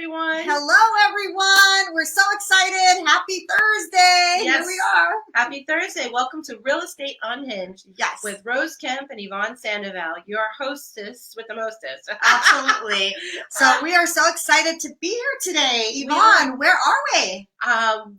everyone. Hello, everyone. We're so excited. Happy Thursday. Yes. Here we are. Happy Thursday. Welcome to Real Estate Unhinged. Yes. With Rose Kemp and Yvonne Sandoval, your hostess with the mostest. Absolutely. So we are so excited to be here today. Yvonne, where are we?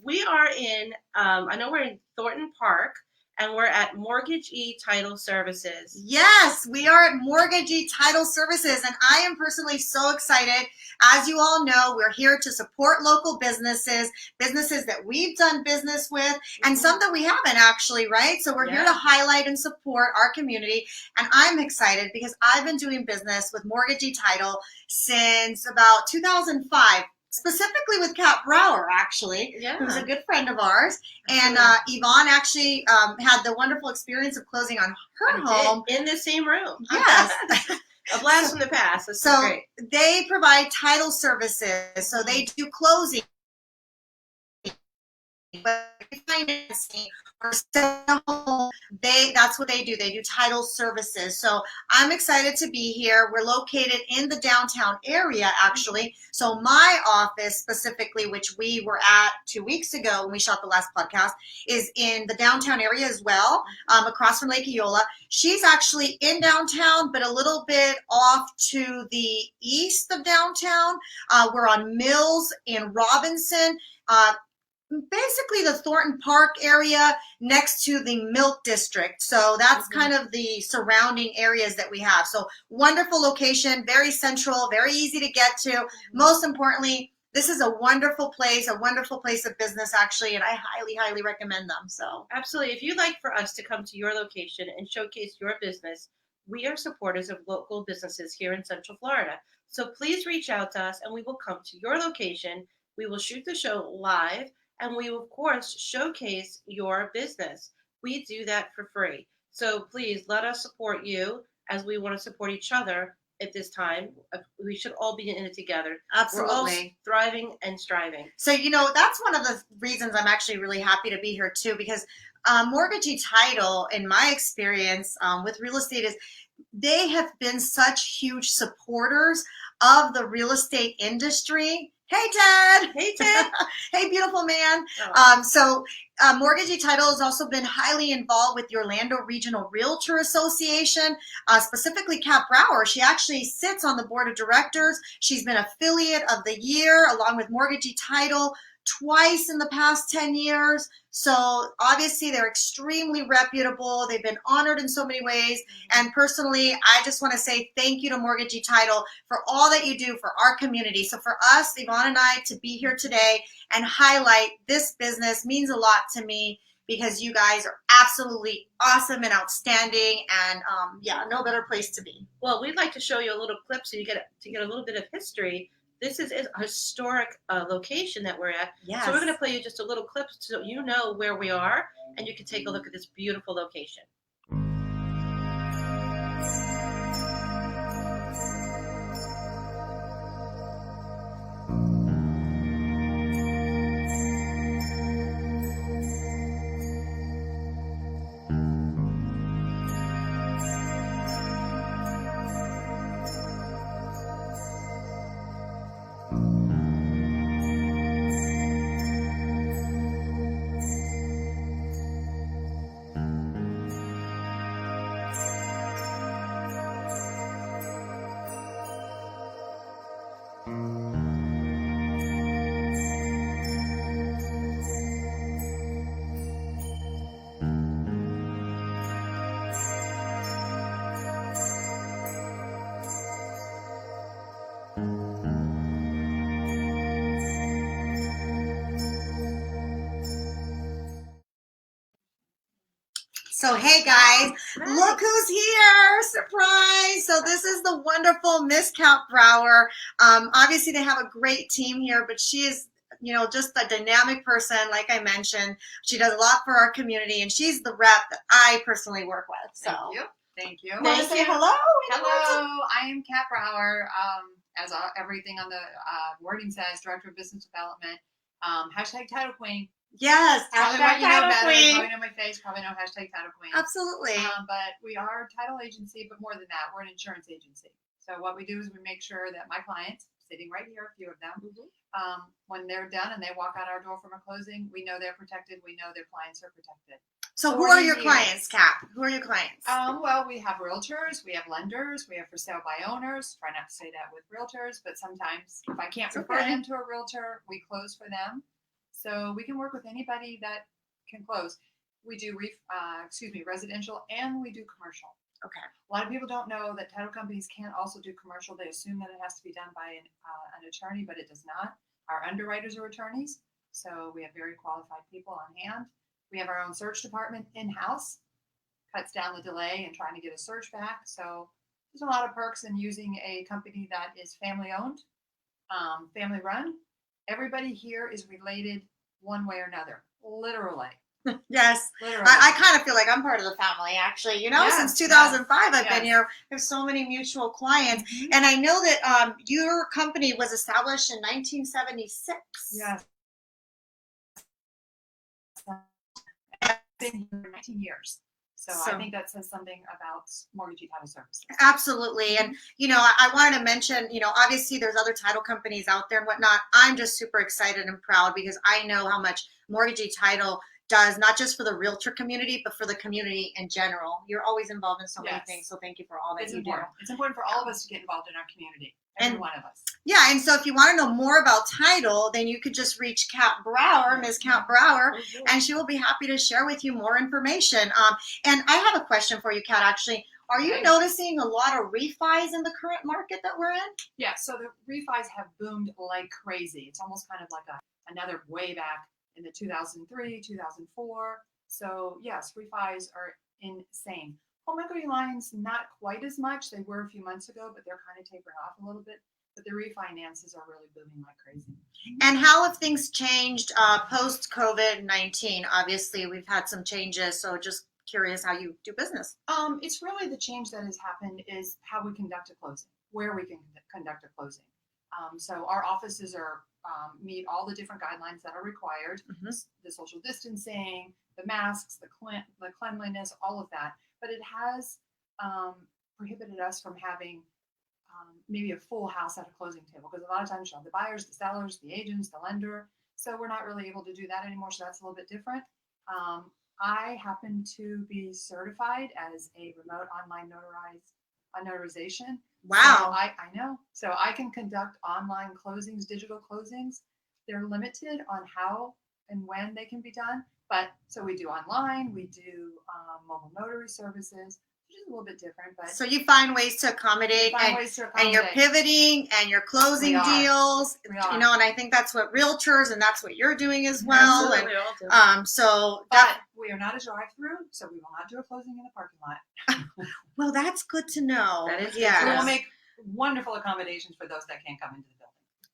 We are in, I know we're in Thornton Park, and we're at Mortgagee Title Services. Yes, we are at Mortgagee Title Services, and I am personally so excited. As you all know, we're here to support local businesses that we've done business with, and some that we haven't actually, right? So we're here to highlight and support our community, and I'm excited because I've been doing business with Mortgagee Title since about 2005. Specifically with Kat Brower, actually, who's a good friend of ours. And Yvonne actually had the wonderful experience of closing on her home. In the same room. Yes. A blast from the past. This is great. They provide title services. So they do closing, financing, or that's what they do. They do title services. So I'm excited to be here. We're located in the downtown area, actually. So my office specifically, which we were at 2 weeks ago when we shot the last podcast, is in the downtown area as well, across from Lake Eola. She's actually in downtown, but a little bit off to the east of downtown. We're on Mills and Robinson. Basically the Thornton Park area next to the Milk District. So that's kind of the surrounding areas that we have. So wonderful location, very central, very easy to get to. Most importantly, this is a wonderful place of business actually, and I highly, highly recommend them. So absolutely. If you'd like for us to come to your location and showcase your business, we are supporters of local businesses here in Central Florida. So please reach out to us and we will come to your location. We will shoot the show live. And we will, of course, showcase your business. We do that for free. So please let us support you as we want to support each other at this time. We should all be in it together. Absolutely. We're all thriving and striving. So, that's one of the reasons I'm actually really happy to be here, too, because Mortgagee Title, in my experience with real estate, is they have been such huge supporters of the realestate industry. Hey, Ted. Hey, Ted. Hey, beautiful man. Mortgagee Title has also been highly involved with the Orlando Regional Realtor Association, specifically Kat Brower. She actually sits on the board of directors. She's been affiliate of the year along with Mortgagee Title twice in the past 10 years. So obviously they're extremely reputable. They've been honored in so many ways. And personally, I just want to say thank you to Mortgagee Title for all that you do for our community. So for us, Yvonne and I, to be here today and highlight this business means a lot to me because you guys are absolutely awesome and outstanding. And no better place to be. Well, we'd like to show you a little clip so you get a little bit of history. This is a historic location that we're at. Yes. So we're going to play you just a little clip so you know where we are and you can take a look at this beautiful location. So, hey guys, look who's here, surprise. So this is the wonderful Miss Kat Brower. Obviously they have a great team here, but she is, just a dynamic person. Like I mentioned, she does a lot for our community and she's the rep that I personally work with. So Thank you. Want to say hello? Hello, I am Kat Brower. As everything on the wording says, Director of Business Development. Hashtag Title Queen. Yes, probably what you know better. Probably know my face. Probably know hashtag Title Queen. Absolutely. But we are a title agency, but more than that, we're an insurance agency. So what we do is we make sure that my clients, sitting right here, a few of them. Mhm. When they're done and they walk out our door from a closing, we know they're protected. We know their clients are protected. So who 40 are your years. clients, Cap? Who are your clients? Well, we have realtors, we have lenders, we have for sale by owners. Try not to say that with realtors, but sometimes if I can't It's refer okay. them to a realtor, we close for them. So we can work with anybody that can close. We do residential, and we do commercial. Okay. A lot of people don't know that title companies can also do commercial. They assume that it has to be done by an attorney, but it does not. Our underwriters are attorneys, so we have very qualified people on hand. We have our own search department in-house, cuts down the delay in trying to get a search back. So there's a lot of perks in using a company that is family-owned, family-run. Everybody here is related one way or another, literally. Yes. Literally. I kind of feel like I'm part of the family, actually. Yes, Since 2005, I've yes. been here. There's so many mutual clients. Mhm. And I know that your company was established in 1976. Yes. I've been here 19 years. So I think that says something about Mortgagee Title Services. Absolutely. And, I wanted to mention, obviously there's other title companies out there and whatnot. I'm just super excited and proud because I know how much Mortgagee Title does, not just for the realtor community, but for the community in general. You're always involved in so many Yes. things. So thank you for all that It's you important. do. It's important for all of us to get involved in our community. Every And- one of us. Yeah. And so if you want to know more about title, then you could just reach Kat Brower, Ms. Kat Brower, Mhm. and she will be happy to share with you more information. And I have a question for you, Kat, actually. Are you Okay. noticing a lot of refis in the current market that we're in? Yeah, so the refis have boomed like crazy. It's almost kind of like another way back in the 2003, 2004. So yes, refis are insane. Home equity lines, not quite as much. They were a few months ago, but they're kind of tapering off a little bit. But the refinances are really booming like crazy. And how have things changed post COVID-19? Obviously, we've had some changes. So just curious how you do business. It's really the change that has happened is how we conduct a closing, where we can conduct a closing. So our offices are meet all the different guidelines that are required, the social distancing, the masks, the cleanliness, all of that. But it has prohibited us from having maybe a full house at a closing table because a lot of times you have the buyers, the sellers, the agents, the lender. So we're not really able to do that anymore. So that's a little bit different. I happen to be certified as a remote online notarization. Wow. So I know. So I can conduct online closings, digital closings. They're limited on how and when they can be done. But so we do online, we do mobile notary services, which is a little bit different. But So you find ways to accommodate, and you're pivoting and you're closing We are. deals, We are. and I think that's what realtors and that's what you're doing as well. Absolutely, we all do. And so But we are not a drive-through, so we will not do a closing in the parking lot. well, that's good to know. That is good to Yes. know. We will make wonderful accommodations for those that can't come into the building.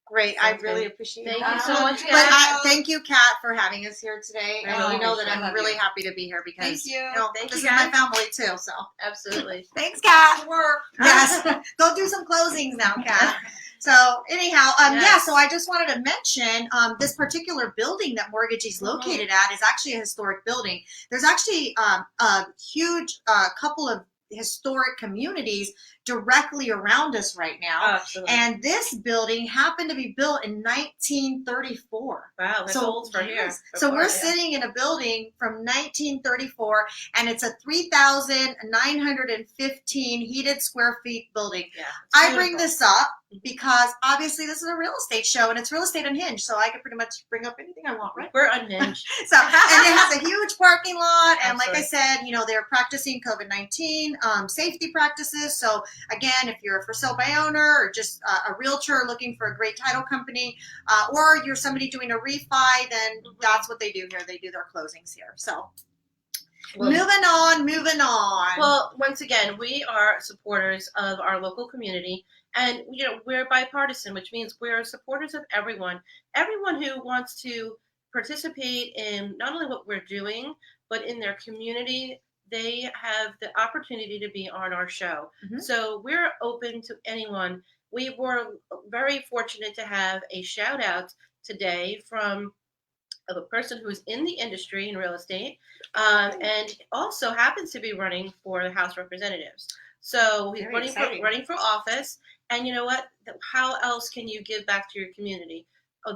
Great. I Sounds really good. appreciate Thank that. you so much, But Kat. thank you, Kat, for having us here today. I And really you know that appreciate it. I I'm love really you. happy to be here because Thank you. Thank this you, is my guys. family too. So Absolutely. thanks, Kat. Work. Yes. Go do some closings now, Kat. So anyhow, Yes. so I just wanted to mention this particular building that Mortgagee's located at is actually a historic building. There's actually a huge couple of historic communities directly around us right now. Absolutely. And this building happened to be built in 1934. Wow, that's old for here. Yes. So Before, we're yeah. sitting in a building from 1934, and it's a 3,915 heated square feet building. Yeah, it's I bring beautiful. this up because obviously this is a real estate show, and it's Real Estate Unhinged, so I can pretty much bring up anything I want, right? We're unhinged. So, and it has a huge parking lot, and like I Absolutely. said, they're practicing COVID-19 safety practices. So again, if you're a for sale by owner or just a realtor looking for a great title company, or you're somebody doing a refi, then that's what they do here. They do their closings here. So Well, moving on. Well, once again, we are supporters of our local community, and we're bipartisan, which means we're supporters of everyone who wants to participate in not only what we're doing, but in their community. They have the opportunity to be on our show. Mhm. So we're open to anyone. We were very fortunate to have a shout out today from of a person who's in the industry in real estate, and also happens to be running for the House of Representatives. So he's Very running exciting. for office, And you know what? How else can you give back to your community?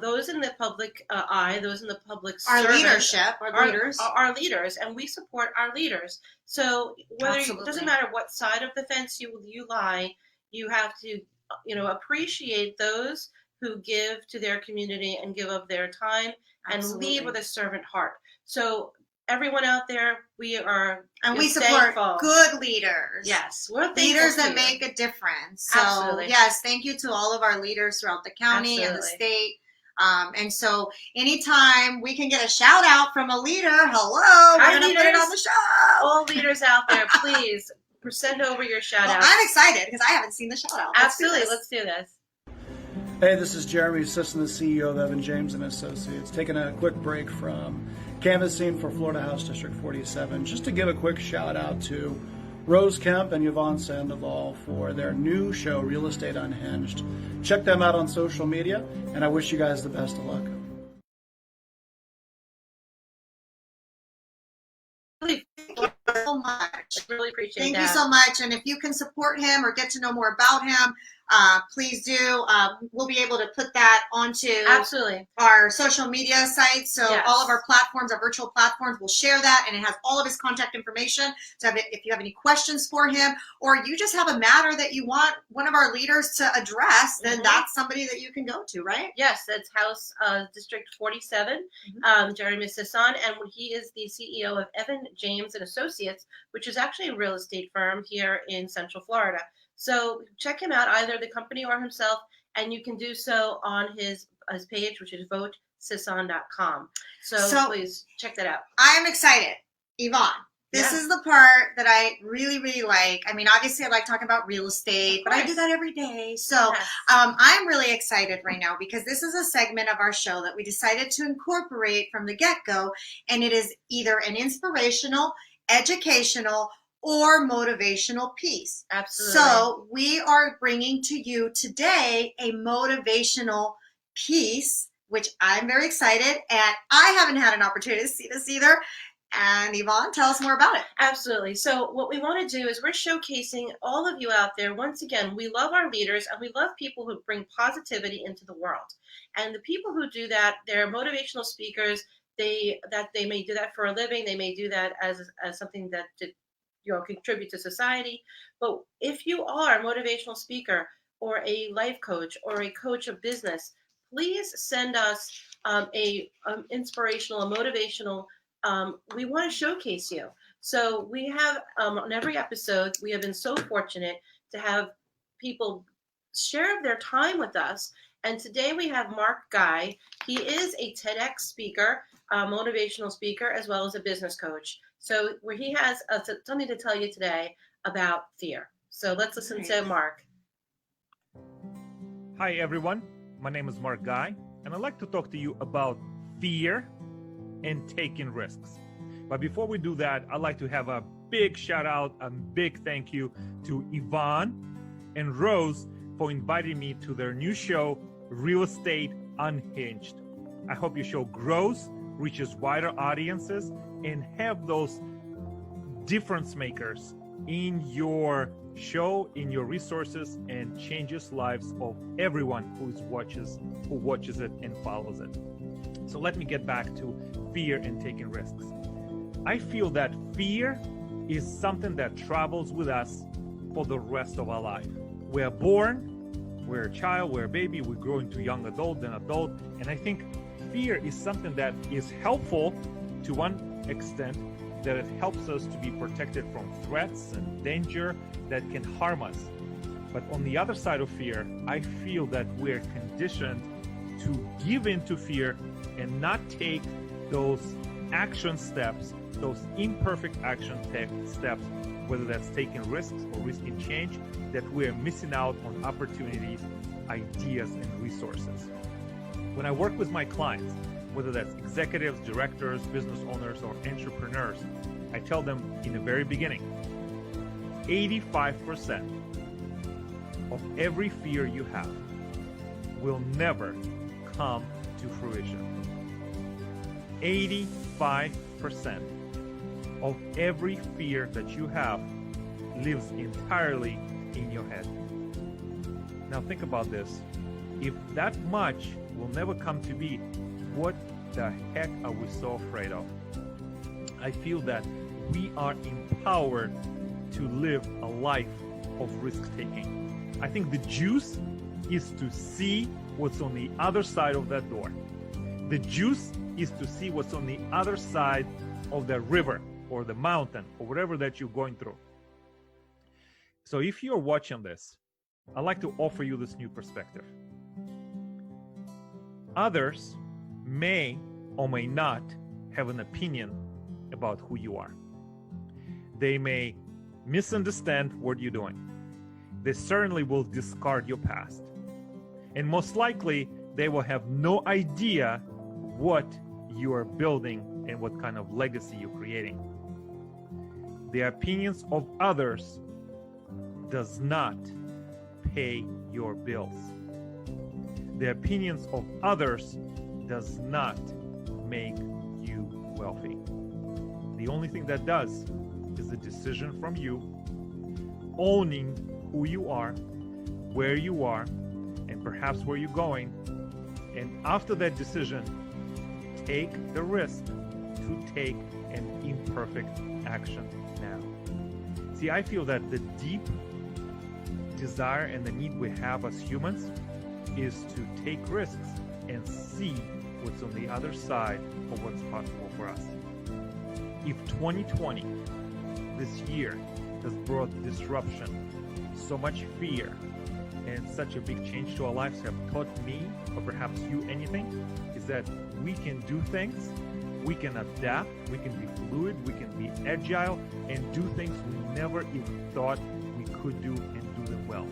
Those in the public eye, those in the public Our service, leadership, our leaders. our leaders, and we support our leaders. So whether it doesn't Absolutely. matter what side of the fence you lie, you have to, appreciate those who give to their community and give of their time and Absolutely. lead with a servant heart. So everyone out there, we are And we just support thankful. good leaders. Yes, we're thankful Leaders to that you. make a difference. So Absolutely. yes, thank you to all of our leaders throughout the county and the Absolutely. state. And so anytime we can get a shout out from a leader, hello, Hi, we're going to put it leaders. on the show. All leaders out there, please send over your shout Well, outs. I'm excited because I haven't seen the shout out. Absolutely, let's do this. Hey, this is Jeremy Sisson, the CEO of Evan James and Associates, taking a quick break from canvassing for Florida House District 47, just to give a quick shout out to Rose Kemp and Yvonne Sandoval for their new show, Real Estate Unhinged. Check them out on social media, and I wish you guys the best of luck. Really, Thank you so much. really appreciate Thank that. you so much. And if you can support him or get to know more about him, please do. We'll be able to put that onto Absolutely. our social media sites. So Yes. all of our platforms, our virtual platforms, will share that, and it has all of his contact information. So if you have any questions for him, or you just have a matter that you want one of our leaders to address, then Mhm. that's somebody that you can go to, right? Yes, that's House District 47, Jeremy Sisson, and he is the CEO of Evan James and Associates, which is actually a real estate firm here in Central Florida. So check him out, either the company or himself, and you can do so on his page, which is votesisson.com. So please check that out. I'm excited. Yvonne, this Yeah. is the part that I really, really like. I mean, obviously I like talking about real estate, but I do course. that every day. So Yes. I'm really excited right now because this is a segment of our show that we decided to incorporate from the get-go, and it is either an inspirational, educational, or motivational piece. Absolutely. So we are bringing to you today a motivational piece, which I'm very excited, and I haven't had an opportunity to see this either. And Yvonne, tell us more about it. Absolutely. So what we want to do is we're showcasing all of you out there. Once again, we love our leaders and we love people who bring positivity into the world. And the people who do that, they're motivational speakers. They may do that for a living. They may do that as something that contribute to society. But if you are a motivational speaker or a life coach or a coach of business, please send us a inspirational, a motivational. We want to showcase you. So we have on every episode, we have been so fortunate to have people share their time with us. And today we have Mark Guy. He is a TEDx speaker, a motivational speaker, as well as a business coach. So where he has something to tell you today about fear. So let's listen to Mark. Hi, everyone. My name is Mark Guy, and I'd like to talk to you about fear and taking risks. But before we do that, I'd like to have a big shout out, a big thank you to Yvonne and Rose for inviting me to their new show, Real Estate Unhinged. I hope your show grows, reaches wider audiences, and have those difference makers in your show, in your resources, and changes lives of everyone who watches it and follows it. So let me get back to fear and taking risks. I feel that fear is something that travels with us for the rest of our life. We're born, we're a child, we're a baby, we grow into young adult, then adult, and I think fear is something that is helpful to one extent, that it helps us to be protected from threats and danger that can harm us. But on the other side of fear, I feel that we're conditioned to give in to fear and not take those action steps, those imperfect action steps, whether that's taking risks or risking change, that we're missing out on opportunities, ideas, and resources. When I work with my clients, whether that's executives, directors, business owners, or entrepreneurs, I tell them in the very beginning, 85% of every fear you have will never come to fruition. 85% of every fear that you have lives entirely in your head. Now think about this. If that much will never come to be, what the heck are we so afraid of? I feel that we are empowered to live a life of risk-taking. I think the juice is to see what's on the other side of that door. The juice is to see what's on the other side of the river or the mountain or whatever that you're going through. So if you're watching this, I'd like to offer you this new perspective. Others may or may not have an opinion about who you are. They may misunderstand what you're doing. They certainly will discard your past. And most likely, they will have no idea what you are building and what kind of legacy you're creating. The opinions of others does not pay your bills. The opinions of others does not make you wealthy. The only thing that does is a decision from you, owning who you are, where you are, and perhaps where you're going. And after that decision, take the risk to take an imperfect action now. See, I feel that the deep desire and the need we have as humans is to take risks and see what's on the other side of what's possible for us. If 2020, this year, has brought disruption, so much fear, and such a big change to our lives have taught me, or perhaps you, anything, is that we can do things, we can adapt, we can be fluid, we can be agile, and do things we never even thought we could do and do them well.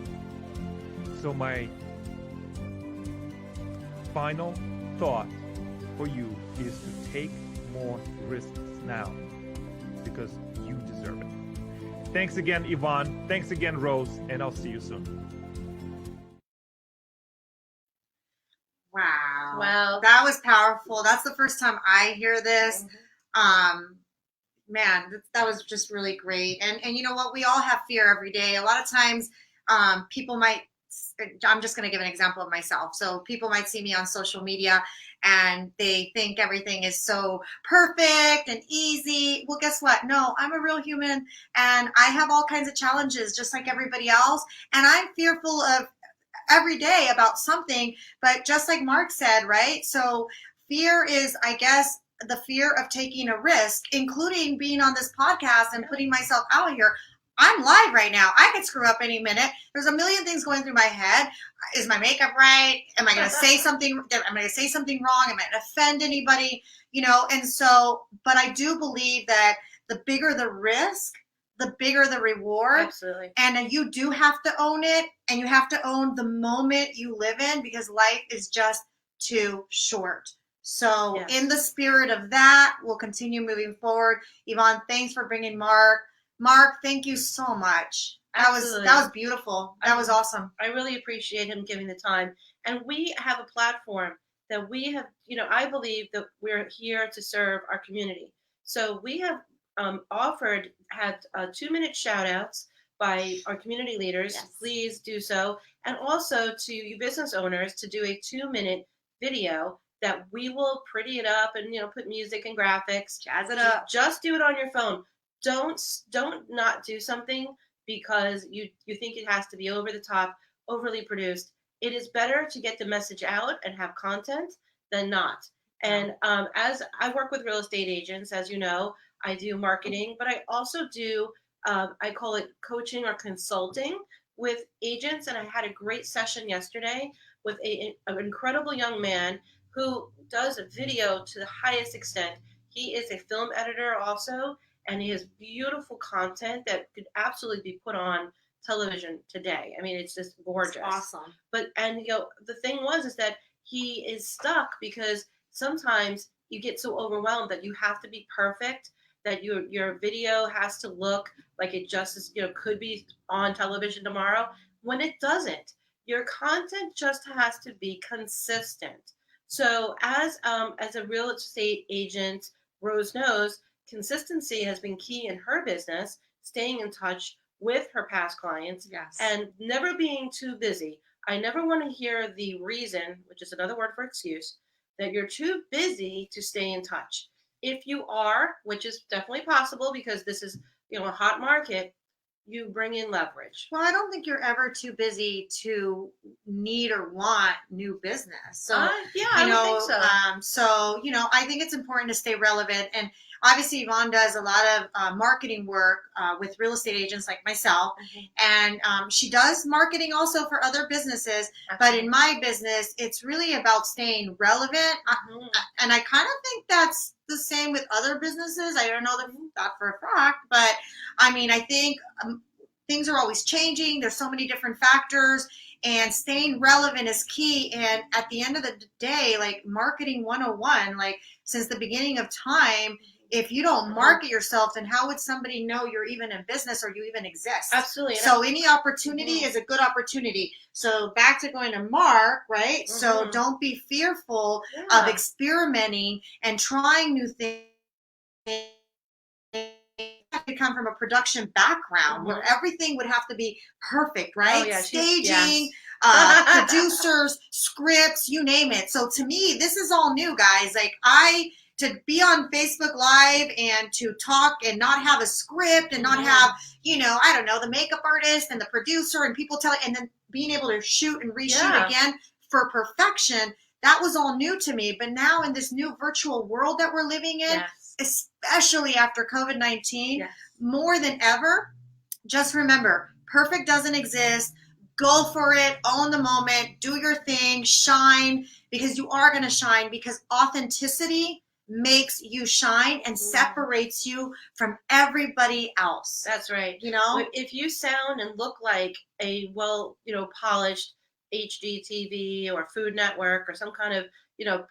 So my final thought for you is to take more risks now, because you deserve it. Thanks again, Yvonne. Thanks again, Rose, and I'll see you soon. Wow. Wow. That was powerful. That's the first time I hear this. Man, that was just really great. And you know what? We all have fear every day. A lot of times people might, I'm just going to give an example of myself. So people might see me on social media and they think everything is so perfect and easy. Well, guess what? No, I'm a real human and I have all kinds of challenges just like everybody else. And I'm fearful of every day about something, but just like Mark said, right? So fear is, I guess, the fear of taking a risk, including being on this podcast and putting myself out here. I'm live right now. I could screw up any minute. There's a million things going through my head. Is my makeup right? Am I going to say something? Am I going to say something wrong? Am I going to offend anybody? You know, and so, but I do believe that the bigger the risk, the bigger the reward. Absolutely. And you do have to own it, and you have to own the moment you live in, because life is just too short. So Yes. in the spirit of that, we'll continue moving forward. Yvonne, thanks for bringing Mark. Mark, thank you so much. Absolutely. That was beautiful. That was awesome. I really appreciate him giving the time. And we have a platform that we have, you know, I believe that we're here to serve our community. So we have had 2-minute shout outs by our community leaders. Yes. Please do so. And also to you business owners to do a 2-minute video that we will pretty it up and, you know, put music and graphics. Jazz it up. Just do it on your phone. Don't not do something because you think it has to be over the top, overly produced. It is better to get the message out and have content than not. And as I work with real estate agents, as you know, I do marketing, but I also do, I call it coaching or consulting with agents. And I had a great session yesterday with an incredible young man who does a video to the highest extent. He is a film editor also, and he has beautiful content that could absolutely be put on television today. I mean, it's just gorgeous. It's awesome. But, and you know, the thing is that he is stuck because sometimes you get so overwhelmed that you have to be perfect, that your video has to look like it just is, you know, could be on television tomorrow, when it doesn't. Your content just has to be consistent. So as a real estate agent, Rose knows, consistency has been key in her business, staying in touch with her past clients. Yes. And never being too busy. I never want to hear the reason, which is another word for excuse, that you're too busy to stay in touch. If you are, which is definitely possible because this is, a hot market, you bring in leverage. Well, I don't think you're ever too busy to need or want new business. So, Yeah, I would think so. I think it's important to stay relevant. And obviously, Yvonne does a lot of marketing work with real estate agents like myself. And she does marketing also for other businesses. But in my business, it's really about staying relevant. And I kind of think that's the same with other businesses. I don't know that for a fact, but I mean, I think things are always changing. There's so many different factors, and staying relevant is key. And at the end of the day, like marketing 101, like since the beginning of time, if you don't market yourself, then how would somebody know you're even in business or you even exist? Absolutely. So any opportunity is a good opportunity. So back to going to Mark, right? So don't be fearful of experimenting and trying new things. To come from a production background where everything would have to be perfect, right? Oh, yeah, Staging, producers, scripts, you name it. So to me, this is all new, guys. Like to be on Facebook Live and to talk and not have a script and not have, I don't know, the makeup artist and the producer and people telling, and then being able to shoot and reshoot again for perfection. That was all new to me. But now in this new virtual world that we're living in, especially after COVID-19, more than ever, just remember, perfect doesn't exist. Go for it, own the moment, do your thing, shine, because you are going to shine, because authenticity makes you shine and separates you from everybody else. That's right. If you sound and look like a polished HGTV or Food Network or some kind of,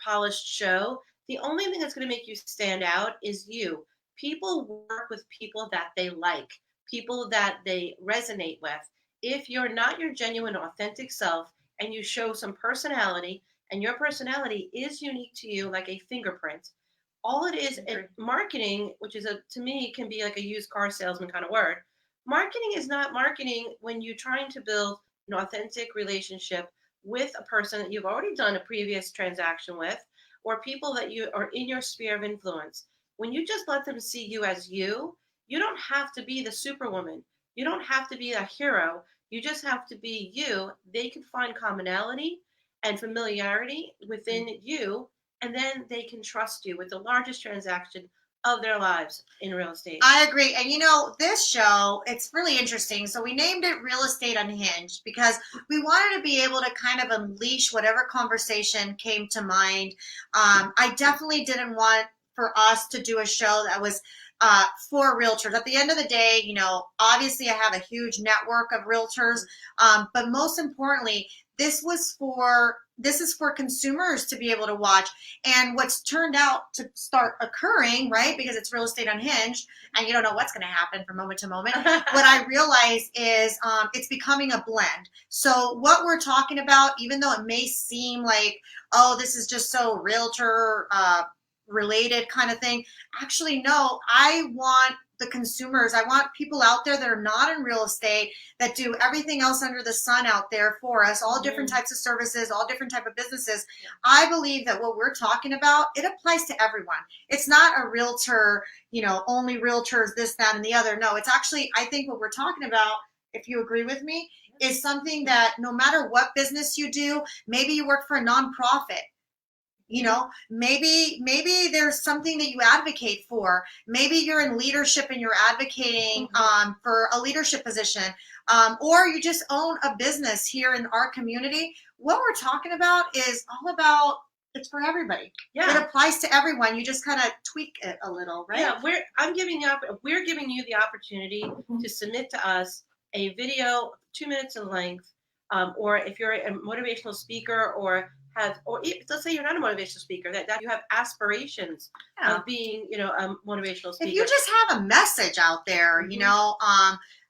polished show, the only thing that's going to make you stand out is you. People work with people that they like, people that they resonate with. If you're not your genuine, authentic self and you show some personality, and your personality is unique to you like a fingerprint, all it is, marketing, which is to me, can be like a used car salesman kind of word. Marketing is not marketing when you're trying to build an authentic relationship with a person that you've already done a previous transaction with, or people that you are in your sphere of influence. When you just let them see you as you don't have to be the superwoman. You don't have to be a hero. You just have to be you. They can find commonality and familiarity within you, and then they can trust you with the largest transaction of their lives in real estate. I agree. And this show, it's really interesting. So we named it Real Estate Unhinged because we wanted to be able to kind of unleash whatever conversation came to mind. I definitely didn't want for us to do a show that was for realtors. At the end of the day, obviously I have a huge network of realtors, but most importantly, this is for consumers to be able to watch. And what's turned out to start occurring, right, because it's Real Estate Unhinged and you don't know what's going to happen from moment to moment, what I realize is it's becoming a blend. So what we're talking about, even though it may seem like, oh, this is just so realtor related kind of thing, actually, no, I want the consumers, I want people out there that are not in real estate, that do everything else under the sun out there for us, all different types of services, all different type of businesses. I believe that what we're talking about, it applies to everyone. It's not a realtor, only realtors, this, that, and the other. No, it's actually, I think what we're talking about, if you agree with me, is something that no matter what business you do, maybe you work for a nonprofit, maybe there's something that you advocate for. Maybe you're in leadership and you're advocating for a leadership position, or you just own a business here in our community. What we're talking about is all about, it's for everybody. It applies to everyone. You just kind of tweak it a little, right? Yeah, we're giving you the opportunity to submit to us a video 2 minutes in length, or if you're a motivational speaker let's say you're not a motivational speaker, that you have aspirations of being, a motivational speaker. If you just have a message out there,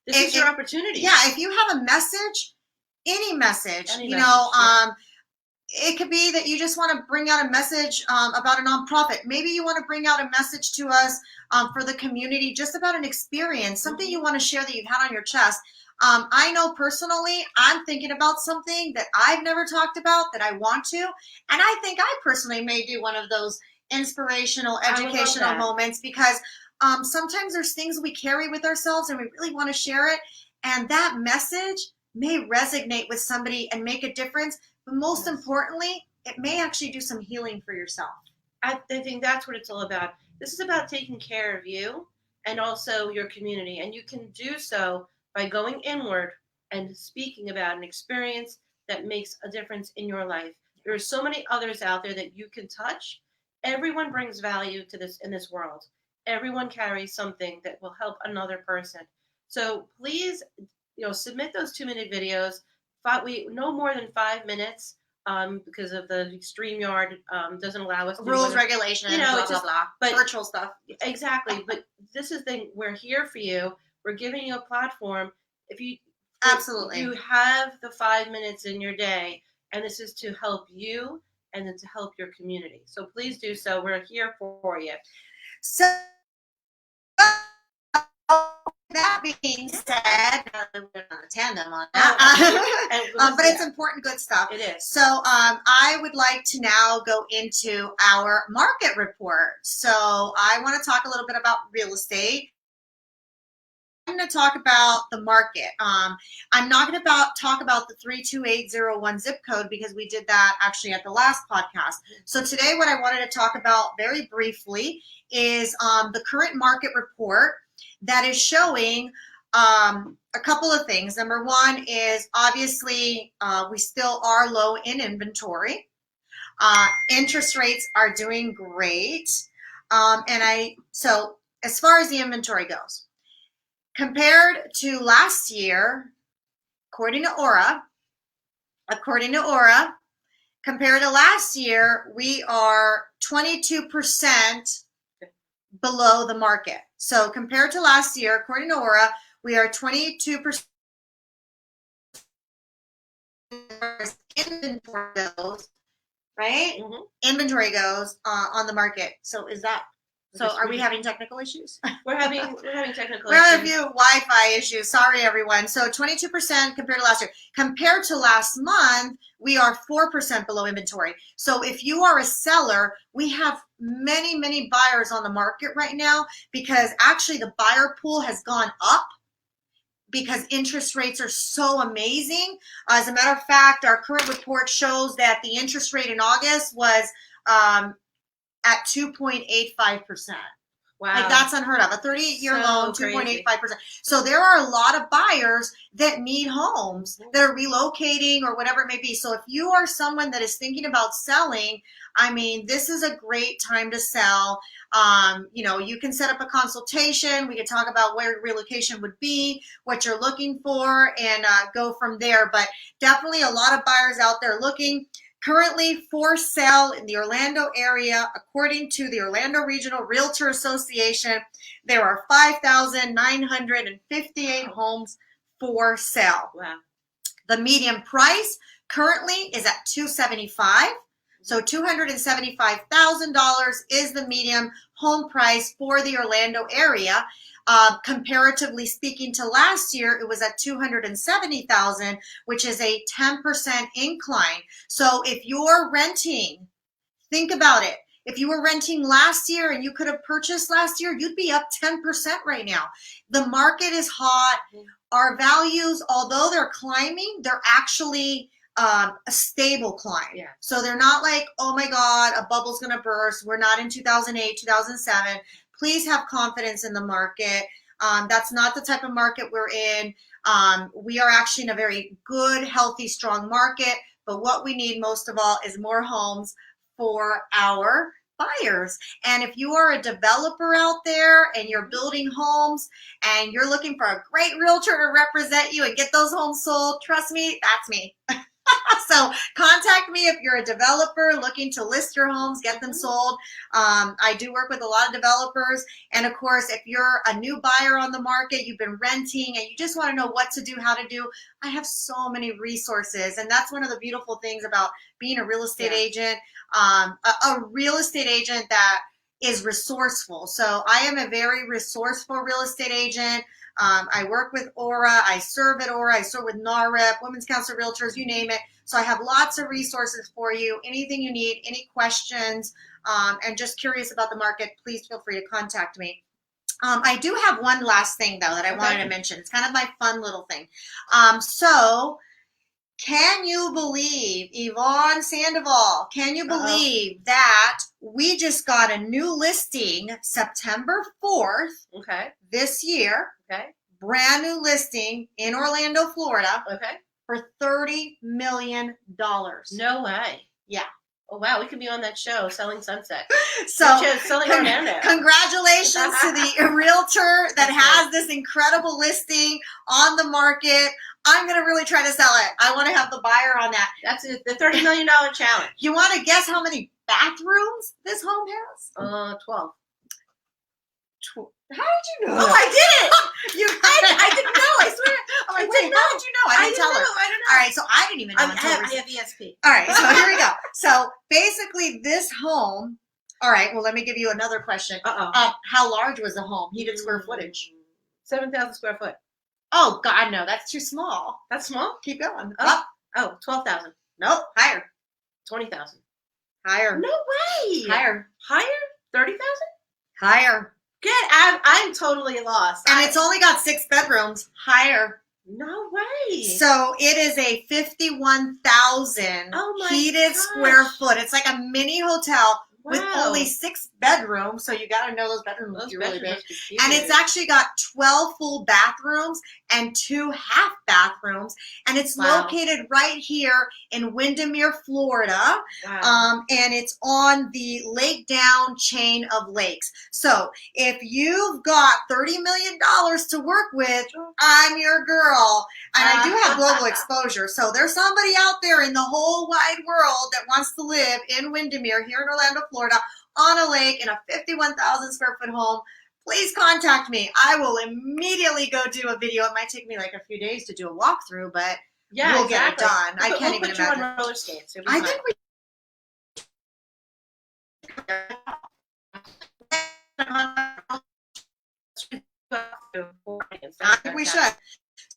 this is your opportunity. Yeah, if you have a message, any message, it could be that you just want to bring out a message about a nonprofit. Maybe you want to bring out a message to us for the community, just about an experience, something you want to share that you've had on your chest. I know personally, I'm thinking about something that I've never talked about that I want to. And I think I personally may do one of those inspirational, I would love educational that. moments, because sometimes there's things we carry with ourselves and we really want to share it. And that message may resonate with somebody and make a difference. But most Yes. importantly, it may actually do some healing for yourself. I think that's what it's all about. This is about taking care of you and also your community. And you can do so by going inward and speaking about an experience that makes a difference in your life. There are so many others out there that you can touch. Everyone brings value to this in this world. Everyone carries something that will help another person. So please, submit those 2-minute videos. We no more than 5 minutes. Because of the StreamYard doesn't allow us to do Rules, more- regulations, know, blah, it's blah, just- blah. but- Virtual stuff. Exactly. But this is the thing. We're here for you. We're giving you a platform. If you Absolutely. you have the 5 minutes in your day, and this is to help you and then to help your community. So please do so. We're here for you. So that being said, we're on a tandem on that. And But it's important, good stuff. It is. So I would like to now go into our market report. So I want to talk a little bit about real estate. I'm going to talk about the market. I'm not going to talk about the 32801 zip code because we did that actually at the last podcast. So today what I wanted to talk about very briefly is the current market report that is showing a couple of things. Number one is obviously we still are low in inventory. Interest rates are doing great. So as far as the inventory goes, compared to last year, according to Aura, compared to last year, we are 22% below the market. So compared to last year, according to Aura, we are 22% inventory goes, right? Mhm. Inventory goes on the market. So is that, so are we having technical issues? We're having technical We're having a issues. few Wi-Fi issues. Sorry, everyone. So 22% compared to last year. Compared to last month, we are 4% below inventory. So if you are a seller, we have many, many buyers on the market right now because actually the buyer pool has gone up because interest rates are so amazing. As a matter of fact, our current report shows that the interest rate in August was at 2.85%. Wow. Like that's unheard of. A 38-year So loan, crazy. 2.85%. So there are a lot of buyers that need homes that are relocating or whatever it may be. So if you are someone that is thinking about selling, I mean, this is a great time to sell. You can set up a consultation. We could talk about where relocation would be, what you're looking for, and go from there. But definitely a lot of buyers out there looking. Currently for sale in the Orlando area, according to the Orlando Regional Realtor Association, there are 5,958 homes for sale. Wow. The median price currently is at $275,000. So $275,000 is the median home price for the Orlando area. Comparatively speaking to last year, it was at $270,000, which is a 10% incline. So if you're renting, think about it. If you were renting last year and you could have purchased last year, you'd be up 10% right now. The market is hot. Our values, although they're climbing, they're actually a stable climb. Yeah. So they're not like, oh my God, a bubble's going to burst. We're not in 2008, 2007. Please have confidence in the market. That's not the type of market we're in. We are actually in a very good, healthy, strong market. But what we need most of all is more homes for our buyers. And if you are a developer out there and you're building homes and you're looking for a great realtor to represent you and get those homes sold, trust me, that's me. So contact me if you're a developer looking to list your homes, get them sold. I do work with a lot of developers. And of course, if you're a new buyer on the market, you've been renting and you just want to know what to do, how to do, I have so many resources. And that's one of the beautiful things about being a real estate agent. A real estate agent that is resourceful. So I am a very resourceful real estate agent. I work with Aura. I serve at Aura. I serve with NAREP, Women's Council Realtors, you name it. So I have lots of resources for you. Anything you need, any questions, and just curious about the market, please feel free to contact me. I do have one last thing, though, that I wanted to mention. It's kind of my fun little thing. So can you believe, Yvonne Sandoval, can you believe that we just got a new listing September 4th this year, brand new listing in Orlando, Florida, for $30 million. No way. Yeah. Oh, wow. We could be on that show, Selling Sunset. So Selling Orlando. Congratulations to the realtor that has this incredible listing on the market. I'm going to really try to sell it. I want to have the buyer on that. That's it, the $30 million challenge. You want to guess how many bathrooms this home has? 12. How did you know? Oh, I did it! I didn't know. I swear. I'm like, I wait, didn't how did you know? I didn't tell her. I don't know. All right, so I didn't even know. I until have recently. ESP. All right, so here we go. So basically, this home. All right, well, let me give you another question. How large was the home? Heated square footage? 7,000 square foot. Oh God, no, that's too small. That's small? Keep going. Oh, 12,000. Nope, higher. 20,000. Higher. No way. Higher. Higher? 30,000? Higher. I'm totally lost. And it's only got 6 bedrooms. Higher. No way. So it is a 51,000 heated square foot. It's like a mini hotel with only 6 bedrooms. So you got to know those bedrooms must be really big. And it's actually got 12 full bathrooms and 2 half bathrooms. And it's located right here in Windermere, Florida. And it's on the Lake Down chain of lakes. So if you've got $30 million to work with, I'm your girl. And I do have global exposure. So there's somebody out there in the whole wide world that wants to live in Windermere here in Orlando, Florida, on a lake in a 51,000 square foot home. Please contact me. I will immediately go do a video. It might take me like a few days to do a walkthrough, but we'll get it done. I can't even imagine. On roller skates. I think we should.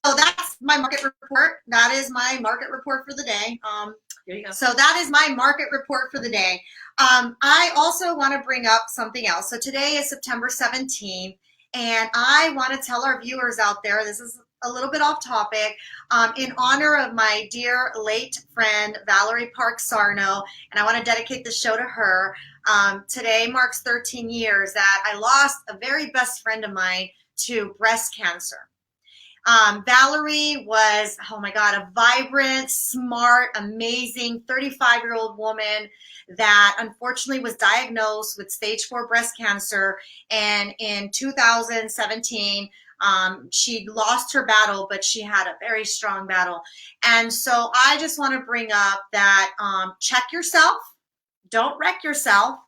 So that's my market report. That is my market report for the day. There you go. So that is my market report for the day. I also want to bring up something else. So today is September 17th, and I want to tell our viewers out there, this is a little bit off topic, in honor of my dear late friend, Valerie Park Sarno, and I want to dedicate the show to her. Today marks 13 years that I lost a very best friend of mine to breast cancer. Valerie was, oh my God, a vibrant, smart, amazing 35-year-old woman that unfortunately was diagnosed with stage 4 breast cancer. And in 2017, she lost her battle, but she had a very strong battle. And so I just want to bring up that check yourself. Don't wreck yourself.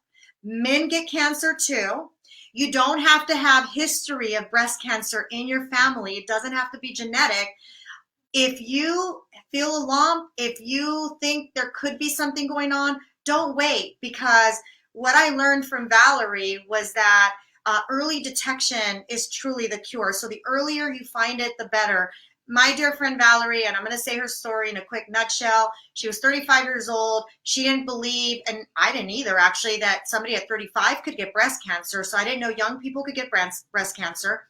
Men get cancer too. You don't have to have history of breast cancer in your family. It doesn't have to be genetic. If you feel a lump, if you think there could be something going on, don't wait, because what I learned from Valerie was that early detection is truly the cure. So the earlier you find it, the better. My dear friend Valerie, and I'm going to say her story in a quick nutshell. She was 35 years old. She didn't believe, and I didn't either actually, that somebody at 35 could get breast cancer. So I didn't know young people could get breast cancer.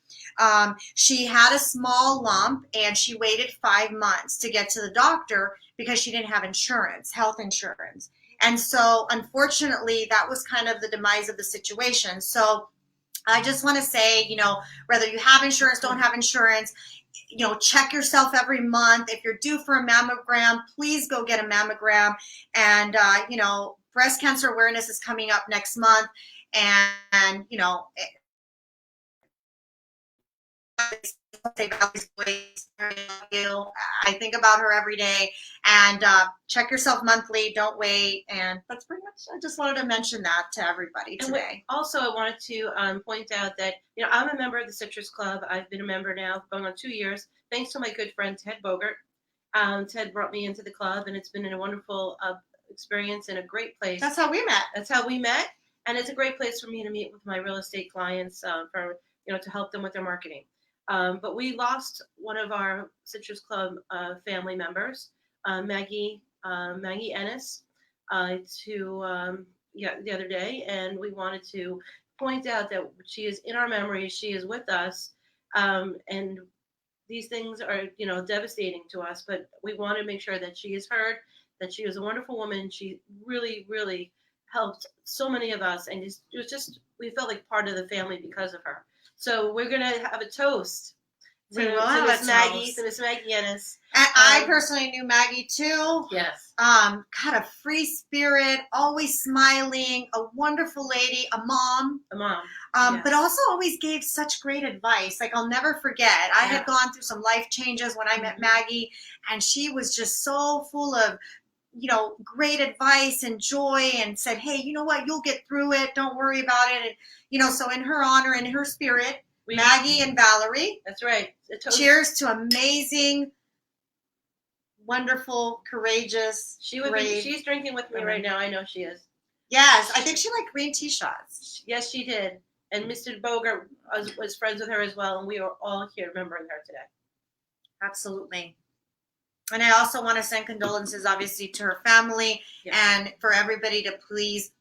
She had a small lump, and she waited 5 months to get to the doctor because she didn't have insurance, health insurance. And so unfortunately, that was kind of the demise of the situation. So I just want to say, you know, whether you have insurance, don't have insurance, you know, check yourself every month. If you're due for a mammogram, please go get a mammogram. And, you know, breast cancer awareness is coming up next month. And you know, I think about her every day. And check yourself monthly. Don't wait. And that's pretty much, I just wanted to mention that to everybody today. Also, I wanted to point out that, you know, I'm a member of the Citrus Club. I've been a member now going on 2 years, thanks to my good friend Ted Bogert. Ted brought me into the club, and it's been a wonderful experience and a great place. That's how we met. That's how we met. and it's a great place for me to meet with my real estate clients for to help them with their marketing. But we lost one of our Citrus Club family members, Maggie Ennis, to the other day, and we wanted to point out that she is in our memory. She is with us, and these things are devastating to us. But we want to make sure that she is heard, that she was a wonderful woman. She really, really helped so many of us, and we felt like part of the family because of her. So we're gonna have a toast We to will have Miss a Maggie, toast. to Miss Maggie Ennis. And I personally knew Maggie too. Yes. Got a free spirit, always smiling, a wonderful lady, a mom. A mom. But Yes. also always gave such great advice. Like, I'll never forget. I had gone through some life changes when I met Maggie, and she was just so full of, great advice and joy, and said, hey, you know what? You'll get through it. Don't worry about it. And, so in her honor, in her spirit, Maggie and Valerie. That's right. Cheers to amazing, wonderful, courageous, brave She's drinking with me women. right now. I know she is. Yes, I think she liked green tea shots. Yes, she did. And Mr. Bogart was friends with her as well, and we are all here remembering her today. Absolutely. And I also want to send condolences, obviously, to her family, and for everybody to please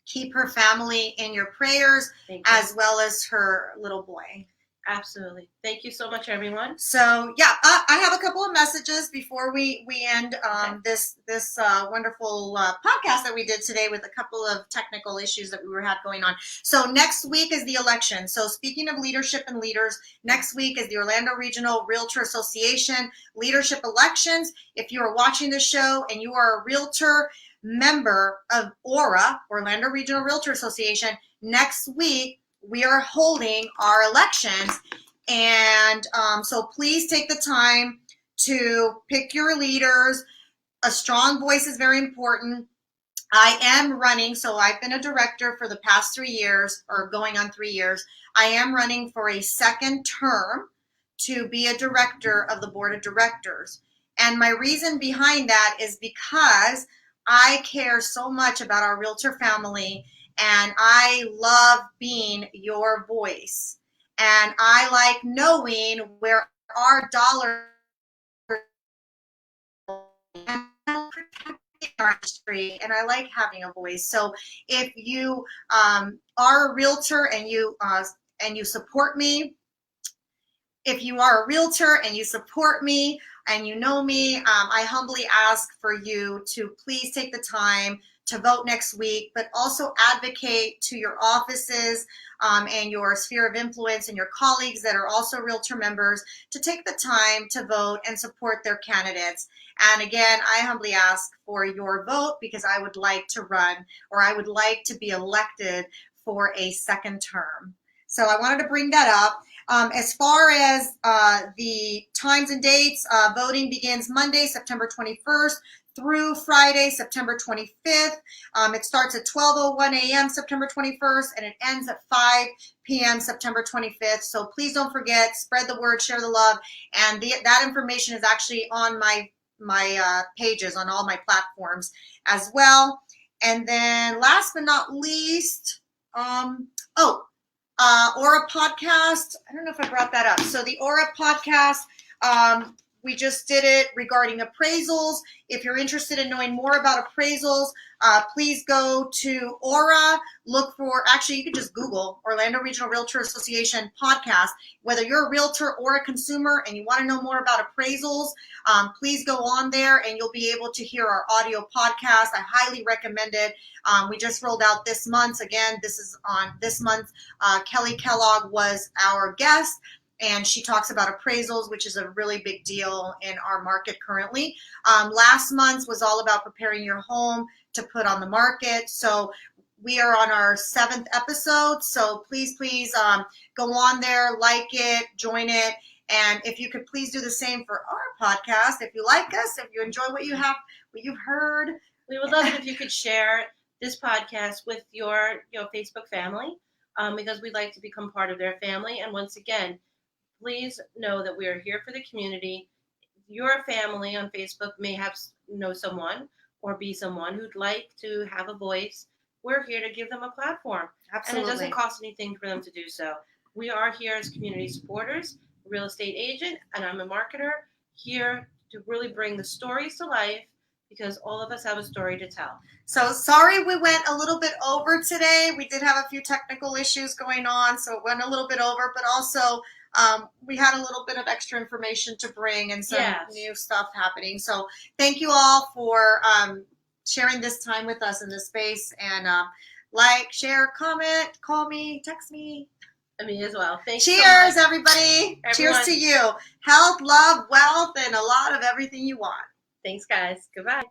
keep her family in your prayers, as well as her little boy. Absolutely. Thank you so much, everyone. So, I have a couple of messages before we end this wonderful podcast that we did today, with a couple of technical issues that we had going on. So next week is the election. So speaking of leadership and leaders, next week is the Orlando Regional Realtor Association leadership elections. If you are watching the show and you are a realtor member of ORA, Orlando Regional Realtor Association, next week we are holding our elections, and so please take the time to pick your leaders. A strong voice is very important. I am running, so I've been a director for the past 3 years, or going on 3 years. I am running for a second term to be a director of the board of directors. And my reason behind that is because I care so much about our realtor family, and I love being your voice. And I like knowing where our dollars are protecting our industry, and I like having a voice. So if you are a realtor and you support me, if you are a realtor and you support me and you know me, I humbly ask for you to please take the time to vote next week, but also advocate to your offices and your sphere of influence and your colleagues that are also realtor members to take the time to vote and support their candidates. And again, I humbly ask for your vote, because I would like to run, or I would like to be elected for a second term. So I wanted to bring that up. As far as the times and dates, voting begins Monday, September 21st through Friday, September 25th. It starts at 12:01 a.m. September 21st, and it ends at 5 p.m. September 25th. So please don't forget, spread the word, share the love, and that information is actually on my pages on all my platforms as well. And then last but not least, Aura podcast. I don't know if I brought that up. So the Aura podcast, we just did it regarding appraisals. If you're interested in knowing more about appraisals, please go to Aura. Look for, actually, you can just Google Orlando Regional Realtor Association podcast. Whether you're a realtor or a consumer and you want to know more about appraisals, please go on there and you'll be able to hear our audio podcast. I highly recommend it. We just rolled out this month. Again, this is on this month. Kelly Kellogg was our guest, and she talks about appraisals, which is a really big deal in our market currently. Last month was all about preparing your home to put on the market. So we are on our 7th episode. So please go on there, like it, join it. And if you could please do the same for our podcast. If you like us, if you enjoy what you've heard. We would love it if you could share this podcast with your Facebook family, because we'd like to become part of their family. And once again, please know that we are here for the community. Your family on Facebook may know someone or be someone who'd like to have a voice we're here to give them a platform. Absolutely. And it doesn't cost anything for them to do so. We are here as community supporters, real estate agent, and I'm a marketer here to really bring the stories to life because all of us have a story to tell. So sorry we went a little bit over today. We did have a few technical issues going on, so it went a little bit over, but also we had a little bit of extra information to bring and some new stuff happening. So thank you all for sharing this time with us in this space. And like, share, comment, call me, text me. Me as well. Thanks Cheers, so much. everybody. Everyone. Cheers to you. Health, love, wealth, and a lot of everything you want. Thanks, guys. Goodbye.